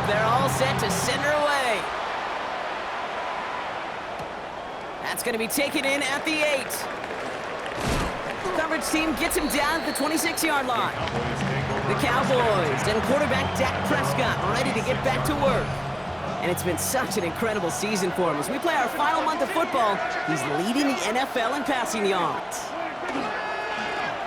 They're all set to send her away. That's going to be taken in at the 8. Coverage team gets him down at the 26-yard line. The Cowboys and quarterback Dak Prescott ready to get back to work. And it's been such an incredible season for him. As we play our final month of football, he's leading the NFL in passing yards.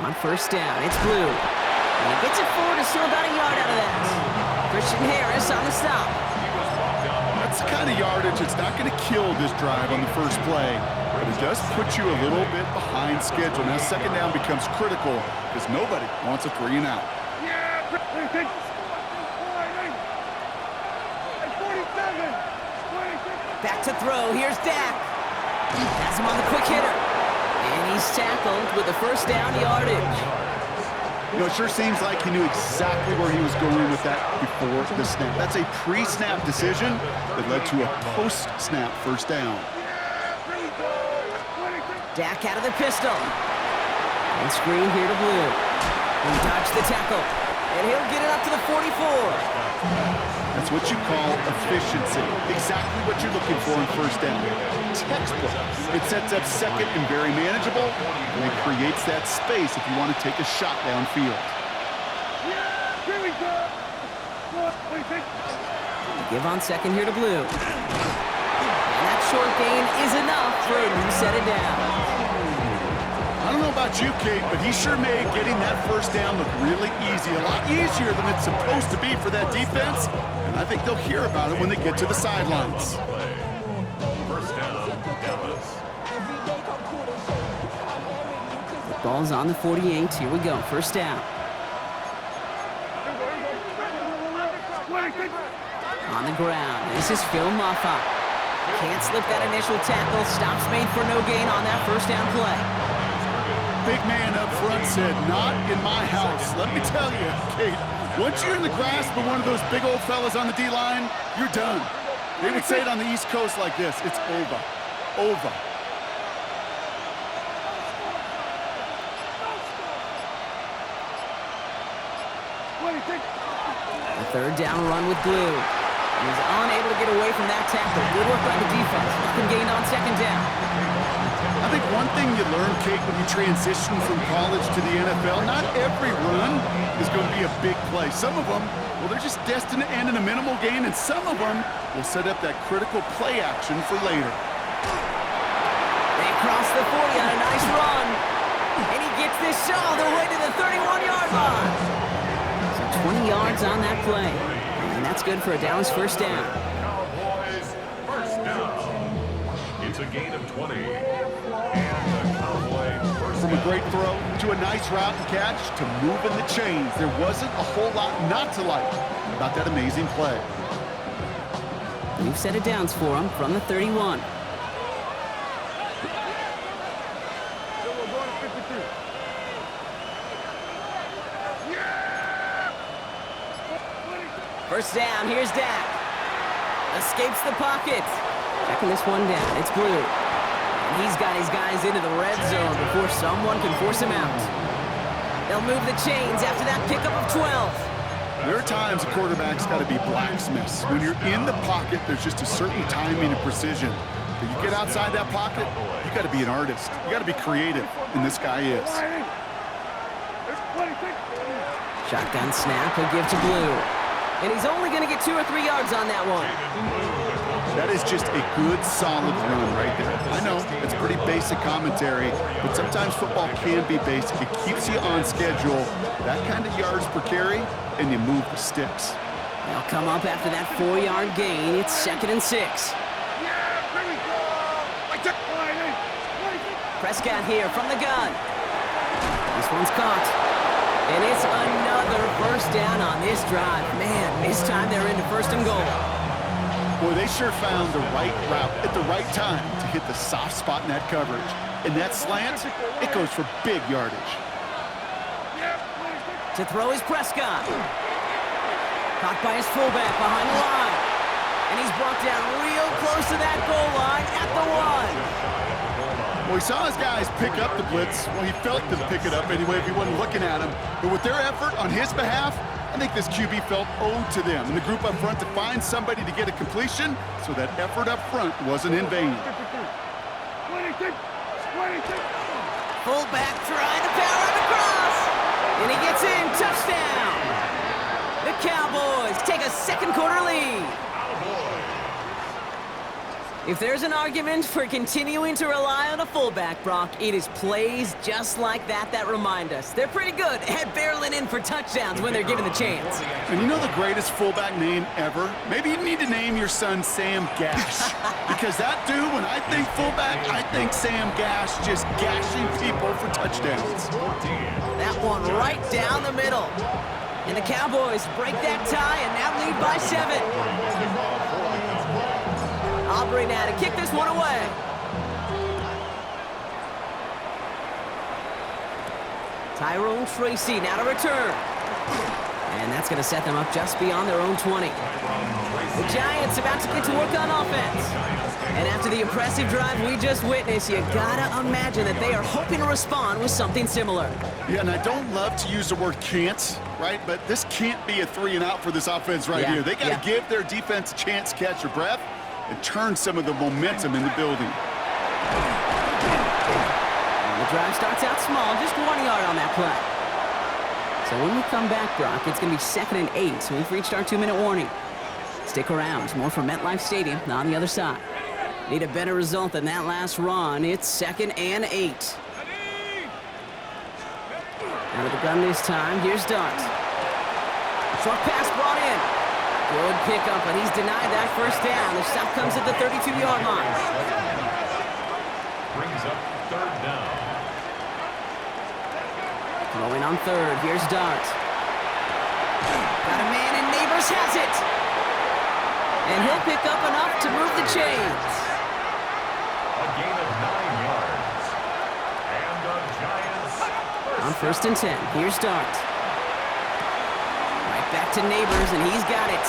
On first down, it's Blue. And he gets it forward to still about a yard out of that. Christian Harris on the stop. That's the kind of yardage that's not going to kill this drive on the first play, but it does put you a little bit behind schedule. Now second down becomes critical because nobody wants a 3 and out. Back to throw. Here's Dak. Has him on the quick hitter. And he's tackled with the first down yardage. You know, it sure seems like he knew exactly where he was going with that before the snap. That's a pre-snap decision that led to a post-snap first down. Dak out of the pistol. And screen here to Blue. He dodged the tackle. And he'll get it up to the 44. That's what you call efficiency. Exactly what you're looking for in first down. Textbook. It sets up second and very manageable, and it creates that space if you want to take a shot downfield. Give on second here to Blue. And that short gain is enough for him to set it down. I don't know about you, Kate, but he sure made getting that first down look really easy. A lot easier than it's supposed to be for that defense. And I think they'll hear about it when they get to the sidelines. First down, Dallas. The ball's on the 48. Here we go. First down. On the ground. This is Phil Maffa. Can't slip that initial tackle. Stops made for no gain on that first down play. Big man up front said, "Not in my house." Let me tell you, Kate, once you're in the grasp of one of those big old fellas on the D-line, you're done. They would say it on the East Coast like this: it's over. Over. A third down run with Blue. He's unable to get away from that tackle. Good work by the defense. Nothing gained on second down. I think one thing you learn, Kate, when you transition from college to the NFL, not every run is going to be a big play. Some of them, well, they're just destined to end in a minimal gain, and some of them will set up that critical play action for later. They cross the 40 on a nice run. And he gets this all the way to the 31-yard line. So 20 yards on that play. And that's good for a Dallas first down. Cowboys first down. It's a gain of 20. And the Cowboy first From a down. great throw to a nice route and catch to moving the chains, there wasn't a whole lot not to like about that amazing play. We've set it downs for him from the 31. First down, here's Dak. Escapes the pocket. Checking this one down, it's Blue. And he's got his guys into the red zone before someone can force him out. They'll move the chains after that pickup of 12. There are times a quarterback's got to be blacksmiths. When you're in the pocket, there's just a certain timing and precision. But you get outside that pocket, you got to be an artist. You got to be creative, and this guy is. Shotgun snap, he'll give to Blue. And he's only going to get 2 or 3 yards on that one. That is just a good, solid run right there. I know, it's pretty basic commentary, but sometimes football can be basic. It keeps you on schedule, that kind of yards per carry, and you move the sticks. They'll come up after that 4-yard gain. It's 2nd and 6. Prescott here from the gun. This one's caught. And it's another first down on this drive. Man, this time they're into 1st and goal. Boy, they sure found the right route at the right time to hit the soft spot in that coverage. And that slant, it goes for big yardage. To throw is Prescott. Caught by his fullback behind the line. And he's brought down real close to that goal line at the 1. Well, he saw his guys pick up the blitz. Well, he felt them pick it up anyway if he wasn't looking at him. But with their effort on his behalf, I think this QB felt owed to them and the group up front to find somebody to get a completion so that effort up front wasn't in vain. Fullback trying to power it across. And he gets in. Touchdown. The Cowboys take a second quarter lead. If there's an argument for continuing to rely on a fullback, Brock, it is plays just like that that remind us. They're pretty good at barreling in for touchdowns when they're given the chance. And you know the greatest fullback name ever? Maybe you need to name your son Sam Gash. Because that dude, when I think fullback, I think Sam Gash just gashing people for touchdowns. That one right down the middle. And the Cowboys break that tie and now lead by 7. Aubrey now to kick this one away. Tyrone Tracy now to return. And that's going to set them up just beyond their own 20. The Giants about to get to work on offense. And after the impressive drive we just witnessed, you gotta imagine that they are hoping to respond with something similar. Yeah, and I don't love to use the word can't, right? But this can't be a 3-and-out for this offense here. They got to give their defense a chance to catch their breath and turn some of the momentum in the building. And the drive starts out small, just 1 yard on that play. So when we come back, Brock, it's going to be 2nd and 8, so we've reached our 2-minute warning. Stick around, more from MetLife Stadium on the other side. Need a better result than that last run. It's 2nd and 8. Out of the gun this time, here's Dart. Short pass brought in. Good pickup, but he's denied that first down. The stop comes at the 32-yard line. Brings up 3rd down. Throwing on 3rd, here's Dart. Got a man and Neighbors has it. And he'll pick up enough to move the chains. A gain of 9 yards. And the Giants On 1st and 10, here's Dart. Right back to Neighbors, and he's got it.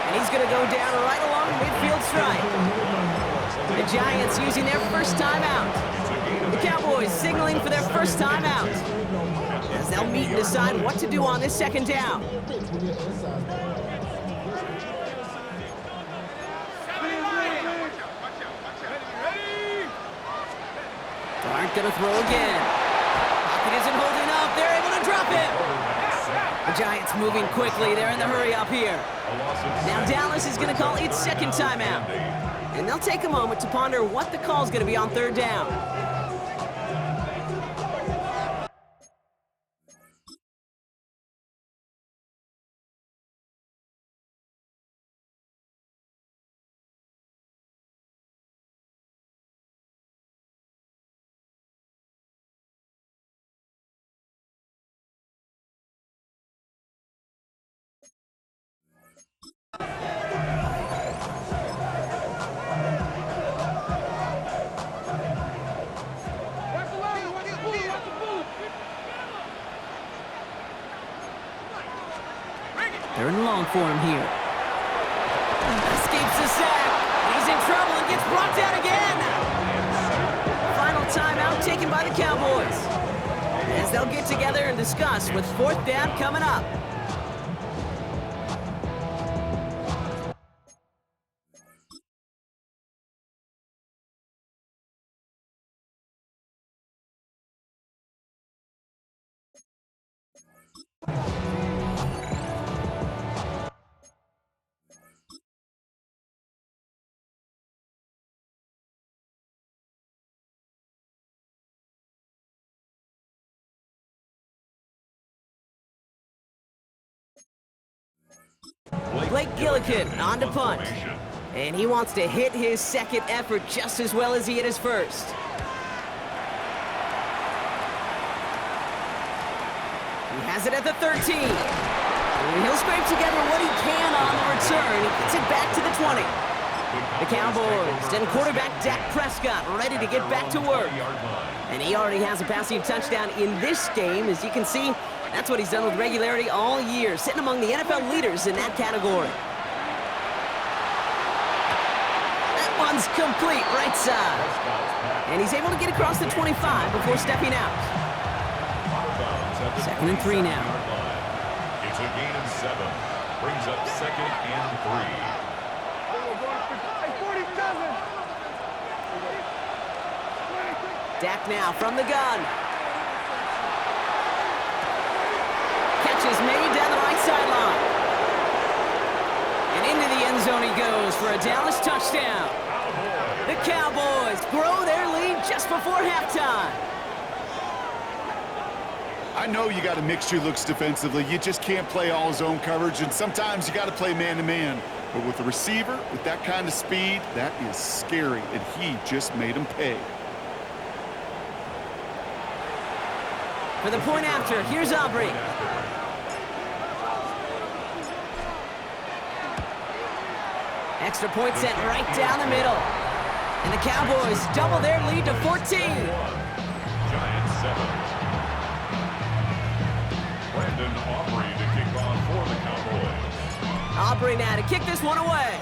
And he's going to go down right along the midfield stripe. The Giants using their first timeout. The Cowboys signaling for their first timeout. As they'll meet and decide what to do on this 2nd down. Dart going to throw again. Pocket isn't holding up. They're able to drop it. The Giants moving quickly. They're in the hurry up here. Now Dallas is going to call its 2nd timeout. And they'll take a moment to ponder what the call is going to be on 3rd down. They're in long for him here. Escapes the sack. He's in trouble and gets brought down again. Final timeout taken by the Cowboys. As they'll get together and discuss with 4th down coming up. Blake Gillikin on to punt. And he wants to hit his 2nd effort just as well as he hit his 1st. He has it at the 13. And he'll scrape together what he can on the return. He gets it back to the 20. The Cowboys and quarterback Dak Prescott ready to get back to work. And he already has a passing touchdown in this game. As you can see, that's what he's done with regularity all year, sitting among the NFL leaders in that category. That one's complete right side. And he's able to get across the 25 before stepping out. 2nd and 3 now. It's a gain of 7. Brings up 2nd and 3. Dak now from the gun. Catch is made down the right sideline. And into the end zone he goes for a Dallas touchdown. The Cowboys grow their lead just before halftime. I know you got to mix your looks defensively. You just can't play all zone coverage, and sometimes you got to play man-to-man. But with a receiver with that kind of speed, that is scary, and he just made him pay. For the point after, here's Aubrey. Extra point sent right down the middle. And the Cowboys double their lead to 14. Giants 7. Brandon Aubrey to kick off for the Cowboys. Aubrey now to kick this one away.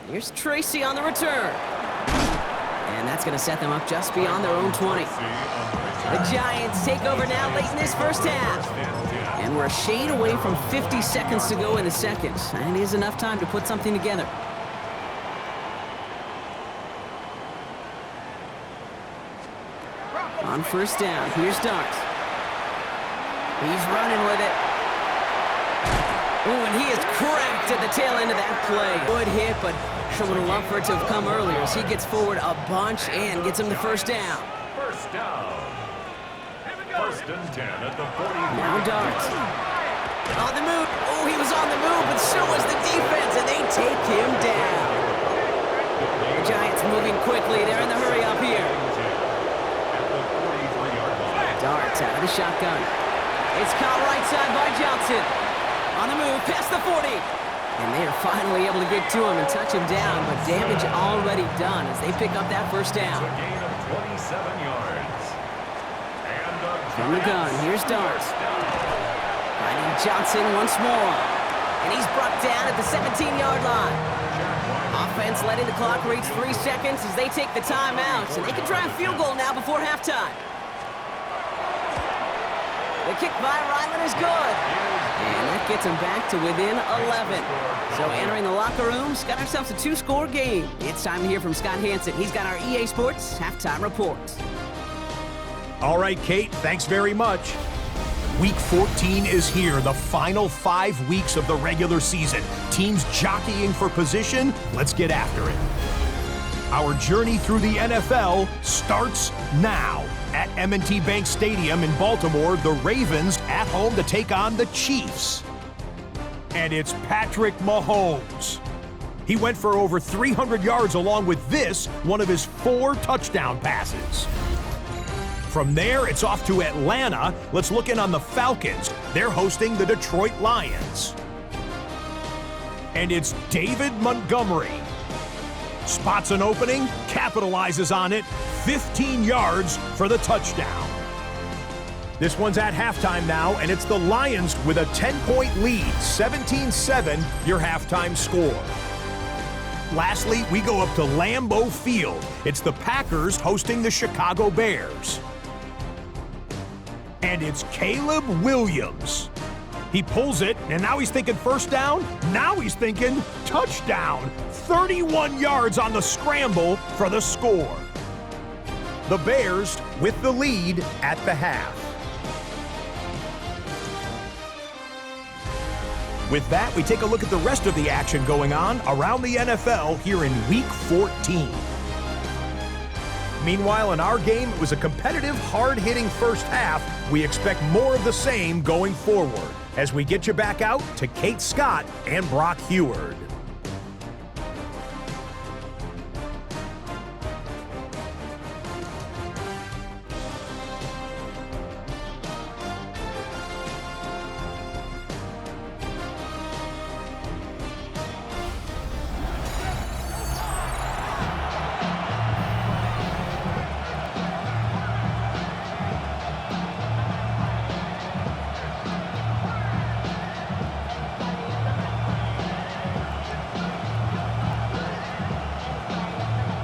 Here's Tracy on the return. And that's going to set them up just beyond their own 20. The Giants take over now late in this first half. And we're a shade away from 50 seconds to go in the second. And it is enough time to put something together. On first down, here's Dart. He's running with it. Ooh, and he is cracked at the tail end of that play. Good hit, but sure would have loved for it to have come earlier as he gets forward a bunch and gets him the first down. First down. First and 10 at the 40. Now Dart. On the move. Oh, he was on the move, but so was the defense, and they take him down. The Giants moving quickly. They're in the hurry up here. Dart out of the shotgun. It's caught right side by Johnson. On the move, past the 40. And they are finally able to get to him and touch him down, but damage already done as they pick up that first down. A gain of 27 yards. From the gun, here's Dart. Finding Johnson once more. And he's brought down at the 17-yard line. Offense letting the clock reach 3 seconds as they take the timeouts, and they can try a field goal now before halftime. The kick by Ryland is good. And that gets him back to within 11. So entering the locker rooms, got ourselves a 2-score game. It's time to hear from Scott Hansen. He's got our EA Sports halftime report. All right, Kate, thanks very much. Week 14 is here, the final 5 weeks of the regular season. Teams jockeying for position. Let's get after it. Our journey through the NFL starts now. At M&T Bank Stadium in Baltimore, the Ravens at home to take on the Chiefs. And it's Patrick Mahomes. He went for over 300 yards along with this, one of his 4 touchdown passes. From there, it's off to Atlanta. Let's look in on the Falcons. They're hosting the Detroit Lions. And it's David Montgomery. Spots an opening, capitalizes on it, 15 yards for the touchdown. This one's at halftime now, and it's the Lions with a 10-point lead, 17-7, your halftime score. Lastly, we go up to Lambeau Field. It's the Packers hosting the Chicago Bears. And it's Caleb Williams. He pulls it, and now he's thinking first down. Now he's thinking touchdown. 31 yards on the scramble for the score. The Bears with the lead at the half. With that, we take a look at the rest of the action going on around the NFL here in Week 14. Meanwhile, in our game, it was a competitive, hard-hitting first half. We expect more of the same going forward as we get you back out to Kate Scott and Brock Heward.